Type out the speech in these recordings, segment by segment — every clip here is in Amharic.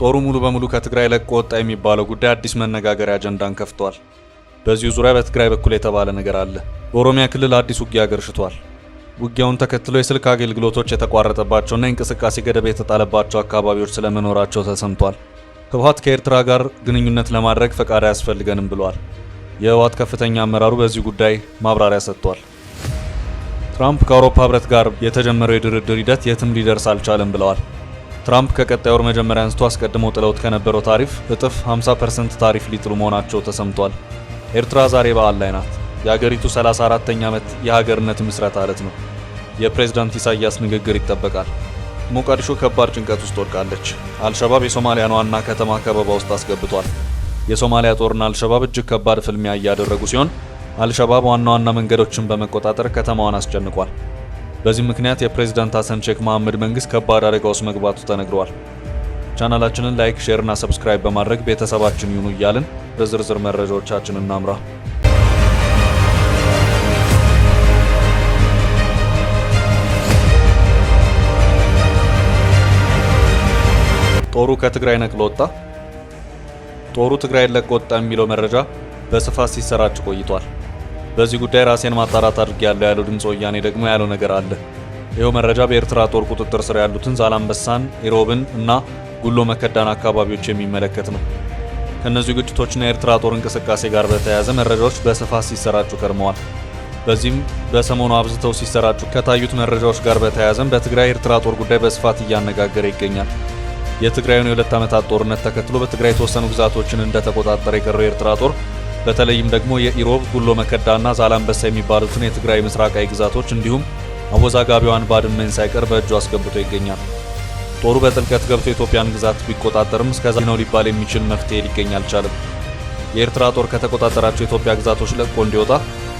ጦሩ ሙሉ በሙሉ ከትግራይ ለቆ ወጣ የሚባለው ጉዳይ አዲስ መነጋገሪያ አጀንዳን ከፍቷል። በዚሁ ዙሪያ በትግራይ በኩል የተባለ ነገር አለ። በኦሮሚያ ክልል አዲስ ውጊያ ገርሽቷል። ውጊያውን ተከትሎ የስልክ አገልግሎቶች የተቋረጠባቸውና እንቅስቃሴ ገደብ የተጣለባቸው አካባቢዎች ስለመኖራቸው ተሰምቷል። ህወሓት ከኤርትራ ጋር ግንኙነት ለማድረግ ፈቃድ አያስፈልገንም ብሏል። የህወሓት ከፍተኛ አመራሩ በዚህ ጉዳይ ማብራሪያ ሰጥቷል። ትራምፕ ከአውሮፓ ህብረት ጋር የተጀመረው የድርድር ሂደት የትም ሊደርስ አልቻለም ብለዋል። ትራምፕ ከቀጣይ ወር መጀመሪያ አንስቶ አስቀድመው ጥለውት ከነበረው ታሪፍ እጥፍ 50% ታሪፍ ሊጥሉ መሆናቸው ተሰምቷል። ኤርትራ ዛሬ በዓል ላይ ናት። የሀገሪቱ 34ኛ ዓመት የሀገርነት ምስረታ ዕለት ነው። የፕሬዝዳንት ኢሳያስ ንግግር ይጠበቃል። ሞቃዲሾ ከባድ ጭንቀት ውስጥ ወድቃለች። አልሸባብ የሶማሊያን ዋና ከተማ ከበባ ውስጥ አስገብቷል። የሶማሊያ ጦርና አልሸባብ እጅግ ከባድ ፍልሚያ እያደረጉ ሲሆን አልሸባብ ዋና ዋና መንገዶችን በመቆጣጠር ከተማዋን አስጨንቋል። በዚህ ምክንያት የፕሬዝዳንት ሐሰን ሼክ መሐመድ መንግስት ከባድ አደጋ ውስጥ መግባቱ ተነግሯል። ቻናላችንን ላይክ፣ ሼር እና ሰብስክራይብ በማድረግ ቤተሰባችን ይሁኑ እያልን በዝርዝር መረጃዎቻችን እናምራ። ጦሩ ከትግራይ ነቅሎ ወጣ። ጦሩ ትግራይን ለቆ ወጣ የሚለው መረጃ በስፋት ሲሰራጭ ቆይቷል። በዚህ ጉዳይ ራሴን ማጣራት አድርጌያለሁ ያለው ድምጽ ወያኔ ደግሞ ያለው ነገር አለ። ይኸው መረጃ በኤርትራ ጦር ቁጥጥር ስር ያሉትን ዛላምበሳን፣ ኢሮብን እና ጉሎ መከዳን አካባቢዎች የሚመለከት ነው። ከነዚህ ግጭቶችና የኤርትራ ጦር እንቅስቃሴ ጋር በተያያዘ መረጃዎች በስፋት ሲሰራጩ ከርመዋል። በዚህም በሰሞኑ አብዝተው ሲሰራጩ ከታዩት መረጃዎች ጋር በተያያዘም በትግራይ ኤርትራ ጦር ጉዳይ በስፋት እያነጋገረ ይገኛል። የትግራዩን የ2 ዓመታት ጦርነት ተከትሎ በትግራይ የተወሰኑ ግዛቶችን እንደተቆጣጠረ የቀረው የኤርትራ ጦር በተለይም ደግሞ የኢሮብ፣ ጉሎ መከዳና ዛላምበሳ የሚባሉትን የትግራይ ምስራቃዊ ግዛቶች እንዲሁም አወዛጋቢዋን ባድመን ሳይቀር በእጁ አስገብቶ ይገኛል። ጦሩ በጥልቀት ገብቶ የኢትዮጵያን ግዛት ቢቆጣጠርም እስከዛ ነው ሊባል የሚችል መፍትሄ ሊገኝ አልቻለም። የኤርትራ ጦር ከተቆጣጠራቸው የኢትዮጵያ ግዛቶች ለቆ እንዲወጣ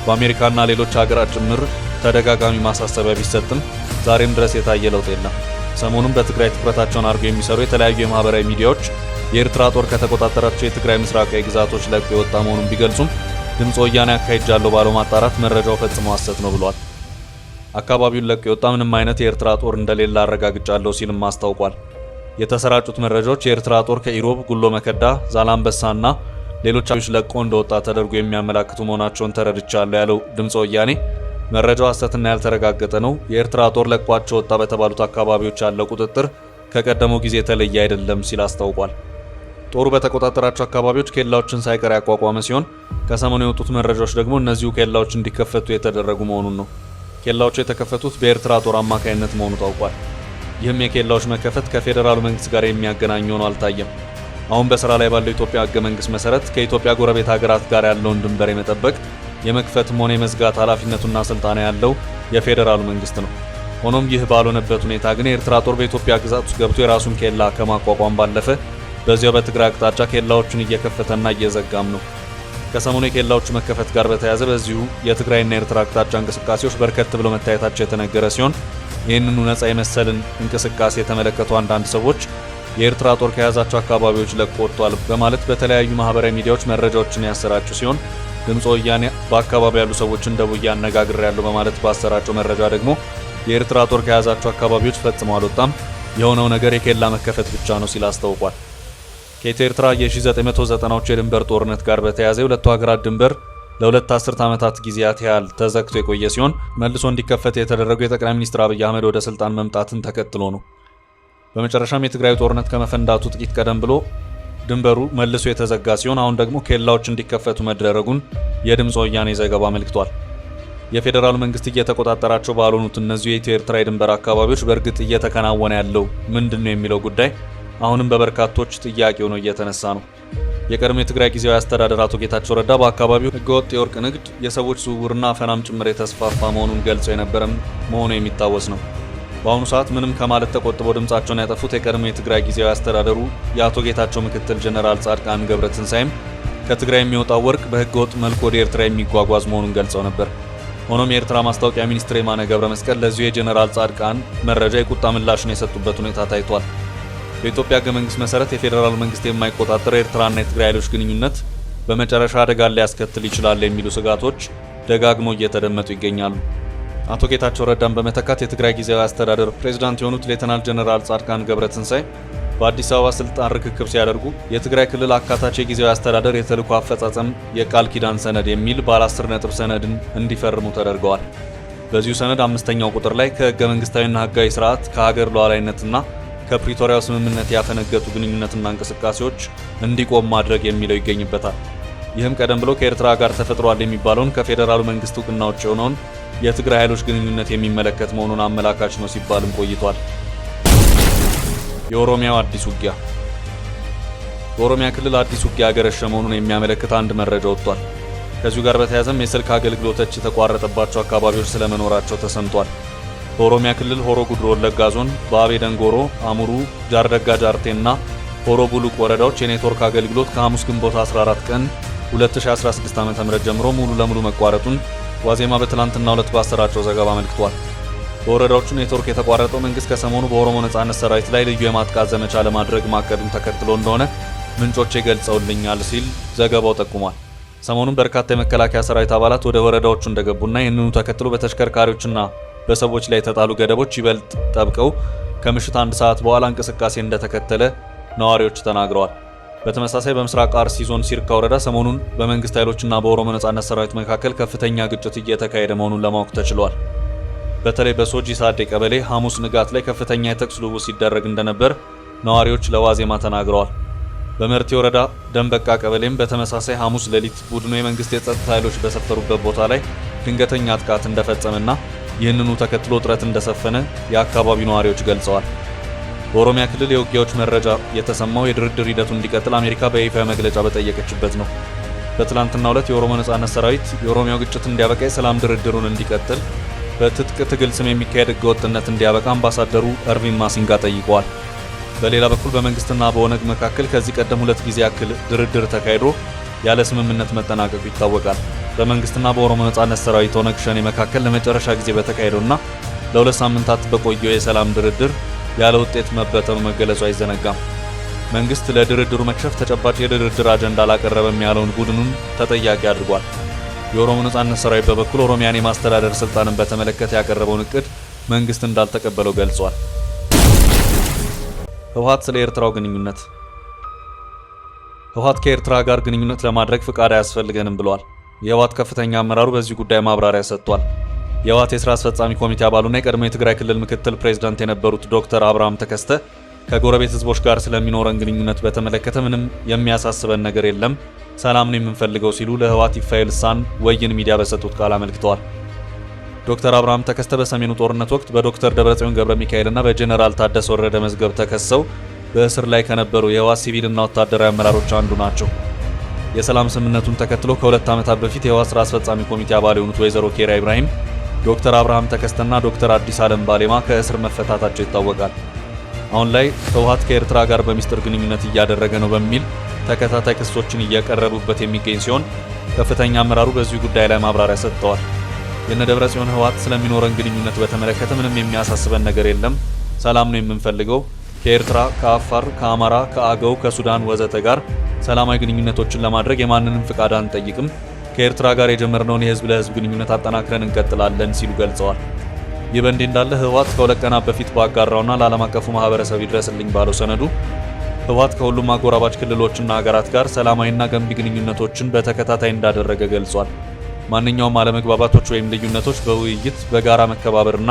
በአሜሪካና ሌሎች ሀገራት ጭምር ተደጋጋሚ ማሳሰቢያ ቢሰጥም ዛሬም ድረስ የታየ ለውጥ የለም። ሰሞኑን በትግራይ ትኩረታቸውን አድርገው የሚሰሩ የተለያዩ የማህበራዊ ሚዲያዎች የኤርትራ ጦር ከተቆጣጠራቸው የትግራይ ምስራቃዊ ግዛቶች ለቆ የወጣ መሆኑን ቢገልጹም ድምጽ ወያኔ አካሂጃለሁ ባለው ማጣራት መረጃው ፈጽሞ ሐሰት ነው ብሏል። አካባቢውን ለቆ የወጣ ምንም አይነት የኤርትራ ጦር እንደሌለ አረጋግጫለሁ ሲልም አስታውቋል። የተሰራጩት መረጃዎች የኤርትራ ጦር ከኢሮብ፣ ጉሎ መከዳ፣ ዛላምበሳና ሌሎች አካባቢዎች ለቆ እንደወጣ ተደርጎ የሚያመላክቱ መሆናቸውን ተረድቻለሁ ያለው ድምጽ ወያኔ መረጃው ሐሰትና ያልተረጋገጠ ነው፣ የኤርትራ ጦር ለቋቸው ወጣ በተባሉት አካባቢዎች ያለው ቁጥጥር ከቀደመው ጊዜ የተለየ አይደለም ሲል አስታውቋል። ጦሩ በተቆጣጠራቸው አካባቢዎች ኬላዎችን ሳይቀር ያቋቋመ ሲሆን ከሰሞኑ የወጡት መረጃዎች ደግሞ እነዚሁ ኬላዎች እንዲከፈቱ የተደረጉ መሆኑን ነው። ኬላዎቹ የተከፈቱት በኤርትራ ጦር አማካይነት መሆኑ ታውቋል። ይህም የኬላዎች መከፈት ከፌዴራሉ መንግስት ጋር የሚያገናኝ ሆኖ አልታየም። አሁን በስራ ላይ ባለው የኢትዮጵያ ህገ መንግስት መሰረት ከኢትዮጵያ ጎረቤት ሀገራት ጋር ያለውን ድንበር የመጠበቅ የመክፈትም ሆነ የመዝጋት ኃላፊነቱና ስልጣን ያለው የፌዴራሉ መንግስት ነው። ሆኖም ይህ ባልሆነበት ሁኔታ ግን የኤርትራ ጦር በኢትዮጵያ ግዛት ውስጥ ገብቶ የራሱን ኬላ ከማቋቋም ባለፈ በዚያው በትግራይ አቅጣጫ ኬላዎቹን እየከፈተና እየዘጋም ነው። ከሰሞኑ የኬላዎቹ መከፈት ጋር በተያያዘ በዚሁ የትግራይና የኤርትራ አቅጣጫ እንቅስቃሴዎች በርከት ብለው መታየታቸው የተነገረ ሲሆን ይህንኑ ነጻ የመሰልን እንቅስቃሴ የተመለከቱ አንዳንድ ሰዎች የኤርትራ ጦር ከያዛቸው አካባቢዎች ለቆ ወጥቷል በማለት በተለያዩ ማህበራዊ ሚዲያዎች መረጃዎችን ያሰራጩ ሲሆን ድምጽ ወያኔ በአካባቢው ያሉ ሰዎችን ደውዬ አነጋግሬያለሁ በማለት ባሰራጨው መረጃ ደግሞ የኤርትራ ጦር ከያዛቸው አካባቢዎች ፈጽሞ አልወጣም፣ የሆነው ነገር የኬላ መከፈት ብቻ ነው ሲል አስታውቋል። ከኢትዮ ኤርትራ የ1990ዎቹ የድንበር ጦርነት ጋር በተያያዘ የሁለቱ ሀገራት ድንበር ለ2 አስርት ዓመታት ጊዜያት ያህል ተዘግቶ የቆየ ሲሆን መልሶ እንዲከፈት የተደረገው የጠቅላይ ሚኒስትር አብይ አህመድ ወደ ስልጣን መምጣትን ተከትሎ ነው። በመጨረሻም የትግራይ ጦርነት ከመፈንዳቱ ጥቂት ቀደም ብሎ ድንበሩ መልሶ የተዘጋ ሲሆን አሁን ደግሞ ኬላዎች እንዲከፈቱ መደረጉን የድምጽ ወያኔ ዘገባ አመልክቷል። የፌዴራሉ መንግስት እየተቆጣጠራቸው ባልሆኑት እነዚህ የኢትዮ ኤርትራ የድንበር አካባቢዎች በእርግጥ እየተከናወነ ያለው ምንድነው የሚለው ጉዳይ አሁንም በበርካቶች ጥያቄ ሆኖ እየተነሳ ነው። የቀድሞ የትግራይ ጊዜያዊ አስተዳደር አቶ ጌታቸው ረዳ በአካባቢው ህገወጥ የወርቅ ንግድ፣ የሰዎች ዝውውርና አፈናም ጭምር የተስፋፋ መሆኑን ገልጸው የነበረም መሆኑ የሚታወስ ነው። በአሁኑ ሰዓት ምንም ከማለት ተቆጥበው ድምጻቸውን ያጠፉት የቀድሞ የትግራይ ጊዜያዊ አስተዳደሩ የአቶ ጌታቸው ምክትል ጀነራል ጻድቃን ገብረትንሳኤም ከትግራይ የሚወጣው ወርቅ በህገወጥ መልኩ ወደ ኤርትራ የሚጓጓዝ መሆኑን ገልጸው ነበር። ሆኖም የኤርትራ ማስታወቂያ ሚኒስትር የማነ ገብረ መስቀል ለዚሁ የጀነራል ጻድቃን መረጃ የቁጣ ምላሽን የሰጡበት ሁኔታ ታይቷል። በኢትዮጵያ ህገ መንግስት መሰረት የፌዴራል መንግስት የማይቆጣጠረው የኤርትራና የትግራይ ኃይሎች ግንኙነት በመጨረሻ አደጋ ሊያስከትል ይችላል የሚሉ ስጋቶች ደጋግመው እየተደመጡ ይገኛሉ። አቶ ጌታቸው ረዳን በመተካት የትግራይ ጊዜያዊ አስተዳደር ፕሬዝዳንት የሆኑት ሌተናል ጀነራል ጻድቃን ገብረትንሳኤ በአዲስ አበባ ስልጣን ርክክብ ሲያደርጉ የትግራይ ክልል አካታች ጊዜያዊ አስተዳደር የተልዕኮ አፈጻጸም የቃል ኪዳን ሰነድ የሚል ባለ 10 ነጥብ ሰነድን እንዲፈርሙ ተደርገዋል። በዚሁ ሰነድ 5ኛው ቁጥር ላይ ከህገ መንግስታዊና ህጋዊ ስርዓት ከሀገር ሉዓላዊነትና ከፕሪቶሪያው ስምምነት ያፈነገጡ ግንኙነትና እንቅስቃሴዎች እንዲቆም ማድረግ የሚለው ይገኝበታል። ይህም ቀደም ብሎ ከኤርትራ ጋር ተፈጥሯል የሚባለውን ከፌዴራሉ መንግስት እውቅና ውጭ የሆነውን የትግራይ ኃይሎች ግንኙነት የሚመለከት መሆኑን አመላካች ነው ሲባልም ቆይቷል። የኦሮሚያው አዲስ ውጊያ። በኦሮሚያ ክልል አዲስ ውጊያ ያገረሸ መሆኑን የሚያመለክት አንድ መረጃ ወጥቷል። ከዚሁ ጋር በተያያዘም የስልክ አገልግሎቶች የተቋረጠባቸው አካባቢዎች ስለመኖራቸው ተሰምቷል። በኦሮሚያ ክልል ሆሮ ጉድሩ ወለጋ ዞን በአቤ ደንጎሮ፣ አሙሩ፣ ጃርደጋ ጃርቴና ሆሮ ቡሉቅ ወረዳዎች የኔትወርክ አገልግሎት ከሐሙስ ግንቦት 14 ቀን 2016 ዓ.ም ጀምሮ ሙሉ ለሙሉ መቋረጡን ዋዜማ በትላንትናው ዕለት ባሰራጨው ዘገባ አመልክቷል። በወረዳዎቹ ኔትወርክ የተቋረጠው መንግስት ከሰሞኑ በኦሮሞ ነጻነት ሰራዊት ላይ ልዩ የማጥቃት ዘመቻ ለማድረግ ማቀዱን ተከትሎ እንደሆነ ምንጮቼ ገልጸውልኛል ሲል ዘገባው ጠቁሟል። ሰሞኑን በርካታ የመከላከያ ሰራዊት አባላት ወደ ወረዳዎቹ እንደገቡና ይህንኑ ተከትሎ በተሽከርካሪዎችና በሰዎች ላይ የተጣሉ ገደቦች ይበልጥ ጠብቀው ከምሽት 1 ሰዓት በኋላ እንቅስቃሴ እንደተከተለ ነዋሪዎች ተናግረዋል። በተመሳሳይ በምስራቅ አርሲ ዞን ሲርካ ወረዳ ሰሞኑን በመንግስት ኃይሎችና በኦሮሞ ነጻነት ሰራዊት መካከል ከፍተኛ ግጭት እየተካሄደ መሆኑን ለማወቅ ተችሏል። በተለይ በሶጂ ሳዴ ቀበሌ ሐሙስ ንጋት ላይ ከፍተኛ የተኩስ ልውውጥ ሲደረግ እንደነበር ነዋሪዎች ለዋዜማ ተናግረዋል። በመርቲ ወረዳ ደንበቃ ቀበሌም በተመሳሳይ ሐሙስ ሌሊት ቡድኑ የመንግስት የጸጥታ ኃይሎች በሰፈሩበት ቦታ ላይ ድንገተኛ ጥቃት እንደፈጸመና ይህንኑ ተከትሎ ውጥረት እንደሰፈነ የአካባቢው ነዋሪዎች ገልጸዋል። በኦሮሚያ ክልል የውጊያዎች መረጃ የተሰማው የድርድር ሂደቱ እንዲቀጥል አሜሪካ በይፋ መግለጫ በጠየቀችበት ነው። በትላንትናው ዕለት የኦሮሞ ነጻነት ሰራዊት የኦሮሚያው ግጭት እንዲያበቃ የሰላም ድርድሩን እንዲቀጥል በትጥቅ ትግል ስም የሚካሄድ ህገወጥነት እንዲያበቃ አምባሳደሩ እርቪን ማሲንጋ ጠይቀዋል። በሌላ በኩል በመንግስትና በኦነግ መካከል ከዚህ ቀደም 2 ጊዜ ያክል ድርድር ተካሂዶ ያለ ስምምነት መጠናቀቁ ይታወቃል። በመንግስትና በኦሮሞ ነጻነት ሰራዊት ኦነግ ሸኔ መካከል ለመጨረሻ ጊዜ በተካሄደውና ለ2 ሳምንታት በቆየው የሰላም ድርድር ያለ ውጤት መበተኑ መገለጹ አይዘነጋም። መንግስት ለድርድሩ መክሸፍ ተጨባጭ የድርድር አጀንዳ አላቀረበም ያለውን ቡድኑን ተጠያቂ አድርጓል። የኦሮሞ ነጻነት ሰራዊት በበኩል ኦሮሚያን የማስተዳደር ስልጣንን በተመለከተ ያቀረበውን እቅድ መንግስት እንዳልተቀበለው ገልጿል። ህወሓት ስለ ኤርትራው ግንኙነት። ህወሓት ከኤርትራ ጋር ግንኙነት ለማድረግ ፍቃድ አያስፈልገንም ብሏል። የህወሓት ከፍተኛ አመራሩ በዚህ ጉዳይ ማብራሪያ ሰጥቷል። የህወሓት የሥራ አስፈጻሚ ኮሚቴ አባሉና የቀድሞ የትግራይ ክልል ምክትል ፕሬዝዳንት የነበሩት ዶክተር አብርሃም ተከስተ ከጎረቤት ህዝቦች ጋር ስለሚኖረን ግንኙነት በተመለከተ ምንም የሚያሳስበን ነገር የለም፣ ሰላም ነው የምንፈልገው ሲሉ ለህወሓት ይፋዊ ልሳን ወይን ሚዲያ በሰጡት ቃል አመልክተዋል። ዶክተር አብርሃም ተከስተ በሰሜኑ ጦርነት ወቅት በዶክተር ደብረጽዮን ገብረ ሚካኤልና በጄኔራል ታደሰ ወረደ መዝገብ ተከሰው በእስር ላይ ከነበሩ የህወሓት ሲቪልና ወታደራዊ አመራሮች አንዱ ናቸው። የሰላም ስምምነቱን ተከትሎ ከ2 ዓመታት በፊት የህወሓት ሥራ አስፈጻሚ ኮሚቴ አባል የሆኑት ወይዘሮ ኬሪያ ኢብራሂም፣ ዶክተር አብርሃም ተከስተና ዶክተር አዲስ ዓለም ባሌማ ከእስር መፈታታቸው ይታወቃል። አሁን ላይ ህወሓት ከኤርትራ ጋር በሚስጥር ግንኙነት እያደረገ ነው በሚል ተከታታይ ክሶችን እየቀረቡበት የሚገኝ ሲሆን ከፍተኛ አመራሩ በዚህ ጉዳይ ላይ ማብራሪያ ሰጥተዋል። የነ ደብረጽዮን ህወሓት ስለሚኖረን ግንኙነት በተመለከተ ምንም የሚያሳስበን ነገር የለም፣ ሰላም ነው የምንፈልገው፣ ከኤርትራ፣ ከአፋር፣ ከአማራ፣ ከአገው፣ ከሱዳን ወዘተ ጋር ሰላማዊ ግንኙነቶችን ለማድረግ የማንንም ፍቃድ አንጠይቅም፣ ከኤርትራ ጋር የጀመርነውን የህዝብ ለህዝብ ግንኙነት አጠናክረን እንቀጥላለን ሲሉ ገልጸዋል። ይህ በእንዲህ እንዳለ ህወሓት ከ2 ቀናት በፊት ባጋራውና ለዓለም አቀፉ ማህበረሰብ ይድረስልኝ ባለው ሰነዱ ህወሓት ከሁሉም አጎራባች ክልሎችና ሀገራት ጋር ሰላማዊና ገንቢ ግንኙነቶችን በተከታታይ እንዳደረገ ገልጿል። ማንኛውም አለመግባባቶች ወይም ልዩነቶች በውይይት በጋራ መከባበርና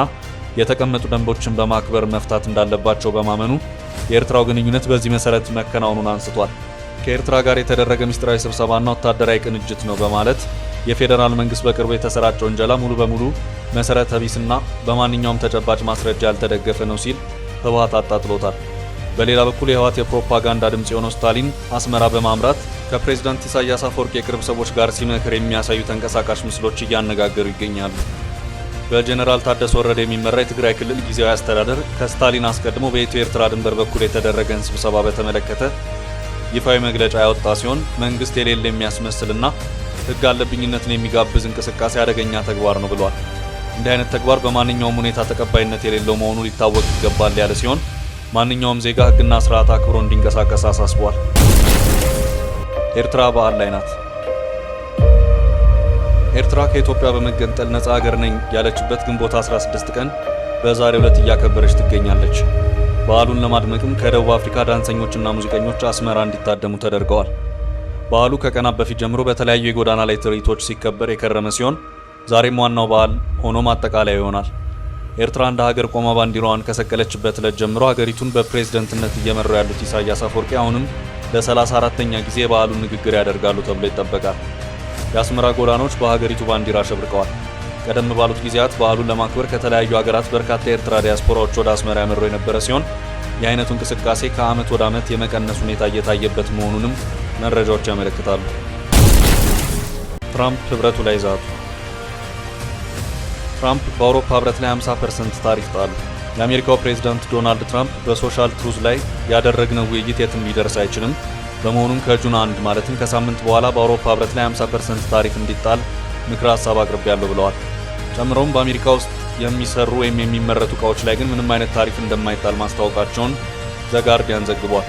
የተቀመጡ ደንቦችን በማክበር መፍታት እንዳለባቸው በማመኑ የኤርትራው ግንኙነት በዚህ መሰረት መከናወኑን አንስቷል። ከኤርትራ ጋር የተደረገ ምስጢራዊ ስብሰባና ወታደራዊ ቅንጅት ነው በማለት የፌዴራል መንግስት በቅርቡ የተሰራጨው ወንጀላ ሙሉ በሙሉ መሰረተ ቢስና በማንኛውም ተጨባጭ ማስረጃ ያልተደገፈ ነው ሲል ህወሓት አጣጥሎታል። በሌላ በኩል የህወሓት የፕሮፓጋንዳ ድምጽ የሆነው ስታሊን አስመራ በማምራት ከፕሬዝዳንት ኢሳያስ አፈወርቂ የቅርብ ሰዎች ጋር ሲመክር የሚያሳዩ ተንቀሳቃሽ ምስሎች እያነጋገሩ ይገኛሉ። በጄኔራል ታደሰ ወረደ የሚመራ የትግራይ ክልል ጊዜያዊ አስተዳደር ከስታሊን አስቀድሞ በኢትዮ ኤርትራ ድንበር በኩል የተደረገን ስብሰባ በተመለከተ ይፋዊ መግለጫ ያወጣ ሲሆን መንግስት የሌለ የሚያስመስልና ህግ አለብኝነትን የሚጋብዝ እንቅስቃሴ አደገኛ ተግባር ነው ብሏል። እንዲህ አይነት ተግባር በማንኛውም ሁኔታ ተቀባይነት የሌለው መሆኑ ሊታወቅ ይገባል ያለ ሲሆን ማንኛውም ዜጋ ህግና ስርዓት አክብሮ እንዲንቀሳቀስ አሳስቧል። ኤርትራ በዓል ላይ ናት። ኤርትራ ከኢትዮጵያ በመገንጠል ነፃ ሀገር ነኝ ያለችበት ግንቦት 16 ቀን በዛሬው ዕለት እያከበረች ትገኛለች። በዓሉን ለማድመቅም ከደቡብ አፍሪካ ዳንሰኞችና ሙዚቀኞች አስመራ እንዲታደሙ ተደርገዋል። በዓሉ ከቀናት በፊት ጀምሮ በተለያዩ የጎዳና ላይ ትርኢቶች ሲከበር የከረመ ሲሆን ዛሬም ዋናው በዓል ሆኖ ማጠቃለያ ይሆናል። ኤርትራ እንደ ሀገር ቆማ ባንዲራዋን ከሰቀለችበት ዕለት ጀምሮ ሀገሪቱን በፕሬዝደንትነት እየመሩ ያሉት ኢሳያስ አፈወርቂ አሁንም ለ34ኛ ጊዜ የበዓሉን ንግግር ያደርጋሉ ተብሎ ይጠበቃል። የአስመራ ጎዳናዎች በሀገሪቱ ባንዲራ አሸብርቀዋል። ቀደም ባሉት ጊዜያት በዓሉን ለማክበር ከተለያዩ ሀገራት በርካታ የኤርትራ ዲያስፖራዎች ወደ አስመራ ያመሩ የነበረ ሲሆን የአይነቱ እንቅስቃሴ ከዓመት ወደ ዓመት የመቀነስ ሁኔታ እየታየበት መሆኑንም መረጃዎች ያመለክታሉ። ትራምፕ ህብረቱ ላይ ዛቱ። ትራምፕ በአውሮፓ ህብረት ላይ 50% ታሪፍ ጣሉ። የአሜሪካው ፕሬዝዳንት ዶናልድ ትራምፕ በሶሻል ትሩዝ ላይ ያደረግነው ውይይት የትም ሊደርስ አይችልም፣ በመሆኑም ከጁን 1 ማለትም ከሳምንት በኋላ በአውሮፓ ህብረት ላይ 50% ታሪፍ እንዲጣል ምክረ ሀሳብ አቅርቤያለሁ ብለዋል። ጨምሮም በአሜሪካ ውስጥ የሚሰሩ ወይም የሚመረቱ እቃዎች ላይ ግን ምንም አይነት ታሪፍ እንደማይጣል ማስታወቃቸውን ዘጋርዲያን ዘግቧል።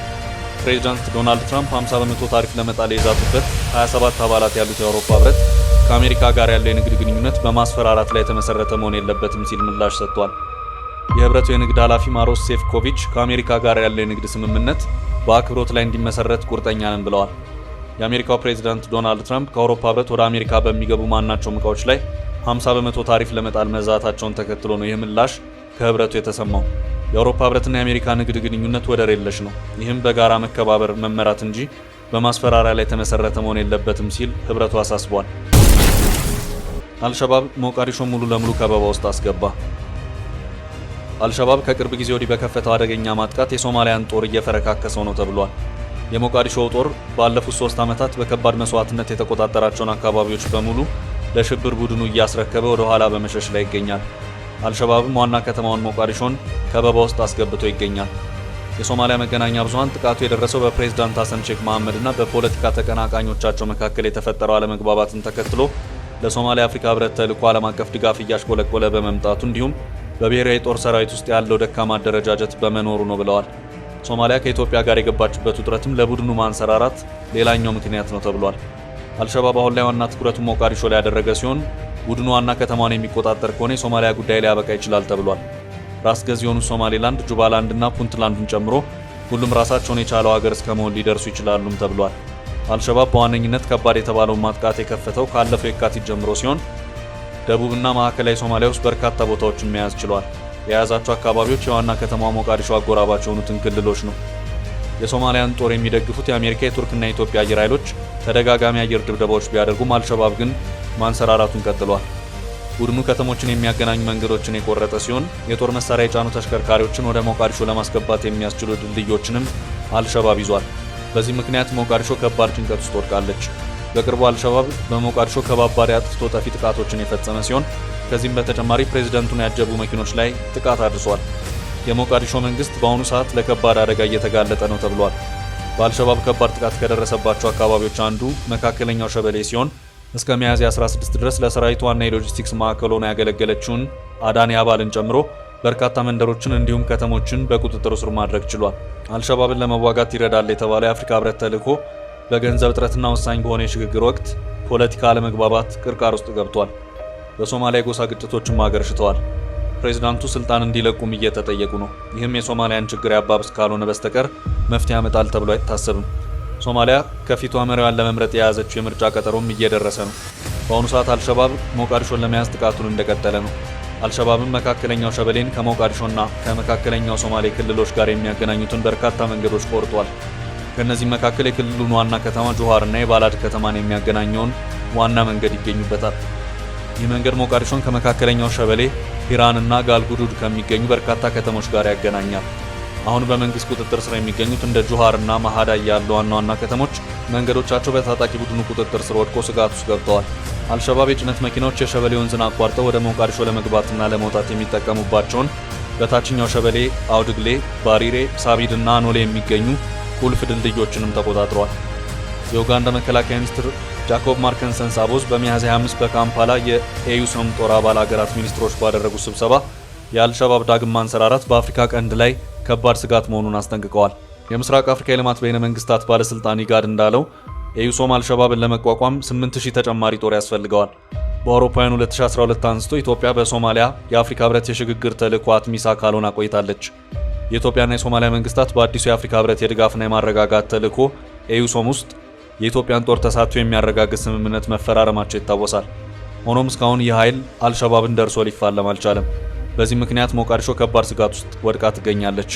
ፕሬዝዳንት ዶናልድ ትራምፕ 50% ታሪፍ ለመጣል የዛቱበት 27 አባላት ያሉት የአውሮፓ ህብረት ከአሜሪካ ጋር ያለው የንግድ ግንኙነት በማስፈራራት ላይ የተመሰረተ መሆን የለበትም ሲል ምላሽ ሰጥቷል። የህብረቱ የንግድ ኃላፊ ማሮስ ሴፍኮቪች ከአሜሪካ ጋር ያለው የንግድ ስምምነት በአክብሮት ላይ እንዲመሰረት ቁርጠኛ ነን ብለዋል። የአሜሪካው ፕሬዝዳንት ዶናልድ ትራምፕ ከአውሮፓ ህብረት ወደ አሜሪካ በሚገቡ ማናቸውም እቃዎች ላይ 50% ታሪፍ ለመጣል መዛታቸውን ተከትሎ ነው ይህ ምላሽ ከህብረቱ የተሰማው። የአውሮፓ ህብረትና የአሜሪካ ንግድ ግንኙነት ወደር የለሽ ነው፣ ይህም በጋራ መከባበር መመራት እንጂ በማስፈራሪያ ላይ የተመሰረተ መሆን የለበትም ሲል ህብረቱ አሳስቧል። አልሸባብ ሞቃዲሾ ሙሉ ለሙሉ ከበባ ውስጥ አስገባ። አልሸባብ ከቅርብ ጊዜ ወዲህ በከፈተው አደገኛ ማጥቃት የሶማሊያን ጦር እየፈረካከሰው ነው ተብሏል። የሞቃዲሾው ጦር ባለፉት 3 ዓመታት በከባድ መስዋዕትነት የተቆጣጠራቸውን አካባቢዎች በሙሉ ለሽብር ቡድኑ እያስረከበ ወደ ኋላ በመሸሽ ላይ ይገኛል። አልሸባብም ዋና ከተማውን ሞቃዲሾን ከበባ ውስጥ አስገብቶ ይገኛል። የሶማሊያ መገናኛ ብዙሃን ጥቃቱ የደረሰው በፕሬዝዳንት ሐሰን ሼክ መሐመድ እና በፖለቲካ ተቀናቃኞቻቸው መካከል የተፈጠረው አለመግባባትን ተከትሎ ለሶማሊያ አፍሪካ ህብረት ተልዕኮ ዓለም አቀፍ ድጋፍ እያሽቆለቆለ በመምጣቱ እንዲሁም በብሔራዊ ጦር ሰራዊት ውስጥ ያለው ደካማ አደረጃጀት በመኖሩ ነው ብለዋል። ሶማሊያ ከኢትዮጵያ ጋር የገባችበት ውጥረትም ለቡድኑ ማንሰራራት ሌላኛው ምክንያት ነው ተብሏል። አልሸባብ አሁን ላይ ዋና ትኩረቱን ሞቃዲሾ ላይ ያደረገ ሲሆን ቡድኑ ዋና ከተማውን የሚቆጣጠር ከሆነ የሶማሊያ ጉዳይ ሊያበቃ ይችላል ተብሏል። ራስ ገዝ የሆኑ ሶማሌላንድ፣ ጁባላንድ እና ፑንትላንድን ጨምሮ ሁሉም ራሳቸውን የቻለው ሀገር እስከ መሆን ሊደርሱ ይችላሉም ተብሏል። አልሸባብ በዋነኝነት ከባድ የተባለውን ማጥቃት የከፈተው ካለፈው የካቲት ጀምሮ ሲሆን ደቡብና ማዕከላዊ ሶማሊያ ውስጥ በርካታ ቦታዎችን መያዝ ችሏል። የያዛቸው አካባቢዎች የዋና ከተማ ሞቃዲሾ አጎራባች የሆኑትን ክልሎች ነው። የሶማሊያን ጦር የሚደግፉት የአሜሪካ የቱርክና የኢትዮጵያ አየር ኃይሎች ተደጋጋሚ አየር ድብደባዎች ቢያደርጉም አልሸባብ ግን ማንሰራራቱን ቀጥሏል። ቡድኑ ከተሞችን የሚያገናኙ መንገዶችን የቆረጠ ሲሆን የጦር መሳሪያ የጫኑ ተሽከርካሪዎችን ወደ ሞቃዲሾ ለማስገባት የሚያስችሉ ድልድዮችንም አልሸባብ ይዟል። በዚህ ምክንያት ሞቃዲሾ ከባድ ጭንቀት ውስጥ ወድቃለች። በቅርቡ አልሸባብ በሞቃዲሾ ከባባድ አጥፍቶ ጠፊ ጥቃቶችን የፈጸመ ሲሆን ከዚህም በተጨማሪ ፕሬዝዳንቱን ያጀቡ መኪኖች ላይ ጥቃት አድርሷል። የሞቃዲሾ መንግስት በአሁኑ ሰዓት ለከባድ አደጋ እየተጋለጠ ነው ተብሏል። በአልሸባብ ከባድ ጥቃት ከደረሰባቸው አካባቢዎች አንዱ መካከለኛው ሸበሌ ሲሆን እስከ ሚያዝያ 16 ድረስ ለሰራዊቱ ዋና የሎጂስቲክስ ማዕከል ሆና ያገለገለችውን አዳኒ አባልን ጨምሮ በርካታ መንደሮችን እንዲሁም ከተሞችን በቁጥጥር ስር ማድረግ ችሏል። አልሸባብን ለመዋጋት ይረዳል የተባለው የአፍሪካ ህብረት ተልዕኮ በገንዘብ እጥረትና ወሳኝ በሆነ የሽግግር ወቅት ፖለቲካ አለመግባባት ቅርቃር ውስጥ ገብቷል። በሶማሊያ የጎሳ ግጭቶችም አገርሽተዋል። ፕሬዝዳንቱ ስልጣን እንዲለቁም እየተጠየቁ ነው። ይህም የሶማሊያን ችግር ያባብስ ካልሆነ በስተቀር መፍትሄ ያመጣል ተብሎ አይታሰብም። ሶማሊያ ከፊቷ መሪዋን ለመምረጥ የያዘችው የምርጫ ቀጠሮም እየደረሰ ነው። በአሁኑ ሰዓት አልሸባብ ሞቃዲሾን ለመያዝ ጥቃቱን እንደቀጠለ ነው። አልሸባብም መካከለኛው ሸበሌን ከሞቃዲሾና ከመካከለኛው ሶማሌ ክልሎች ጋር የሚያገናኙትን በርካታ መንገዶች ቆርጧል። ከእነዚህም መካከል የክልሉን ዋና ከተማ ጆሃርና የባላድ ከተማን የሚያገናኘውን ዋና መንገድ ይገኙበታል። ይህ መንገድ ሞቃዲሾን ከመካከለኛው ሸበሌ፣ ሂራንና ጋልጉዱድ ከሚገኙ በርካታ ከተሞች ጋር ያገናኛል። አሁን በመንግስት ቁጥጥር ስር የሚገኙት እንደ ጆሃርና ማሃዳይ ያሉ ዋና ዋና ከተሞች መንገዶቻቸው በታጣቂ ቡድኑ ቁጥጥር ስር ወድቆ ስጋት ውስጥ ገብተዋል። አልሸባብ የጭነት መኪናዎች የሸበሌ ወንዝን አቋርጠው ወደ ሞቃዲሾ ለመግባትና ለመውጣት የሚጠቀሙባቸውን በታችኛው ሸበሌ፣ አውድግሌ፣ ባሪሬ፣ ሳቢድና አኖሌ የሚገኙ ቁልፍ ድልድዮችንም ተቆጣጥረዋል። የኡጋንዳ መከላከያ ሚኒስትር ጃኮብ ማርከንሰን ሳቦዝ በሚያዝያ 25 በካምፓላ የኤዩሶም ጦር አባል ሀገራት ሚኒስትሮች ባደረጉት ስብሰባ የአልሸባብ ዳግም ማንሰራራት በአፍሪካ ቀንድ ላይ ከባድ ስጋት መሆኑን አስጠንቅቀዋል። የምስራቅ አፍሪካ የልማት በይነ መንግስታት ባለስልጣን ኢጋድ እንዳለው ኤዩሶም አልሸባብን ለመቋቋም 8000 ተጨማሪ ጦር ያስፈልገዋል። በአውሮፓውያኑ 2012 አንስቶ ኢትዮጵያ በሶማሊያ የአፍሪካ ህብረት የሽግግር ተልዕኮ አትሚስ አካል ሆና ቆይታለች። የኢትዮጵያና የሶማሊያ መንግስታት በአዲሱ የአፍሪካ ህብረት የድጋፍና የማረጋጋት ተልዕኮ ኤዩሶም ውስጥ የኢትዮጵያን ጦር ተሳትፎ የሚያረጋግጥ ስምምነት መፈራረማቸው ይታወሳል። ሆኖም እስካሁን ይህ ኃይል አልሸባብን ደርሶ ሊፋለም አልቻለም። በዚህ ምክንያት ሞቃዲሾ ከባድ ስጋት ውስጥ ወድቃ ትገኛለች።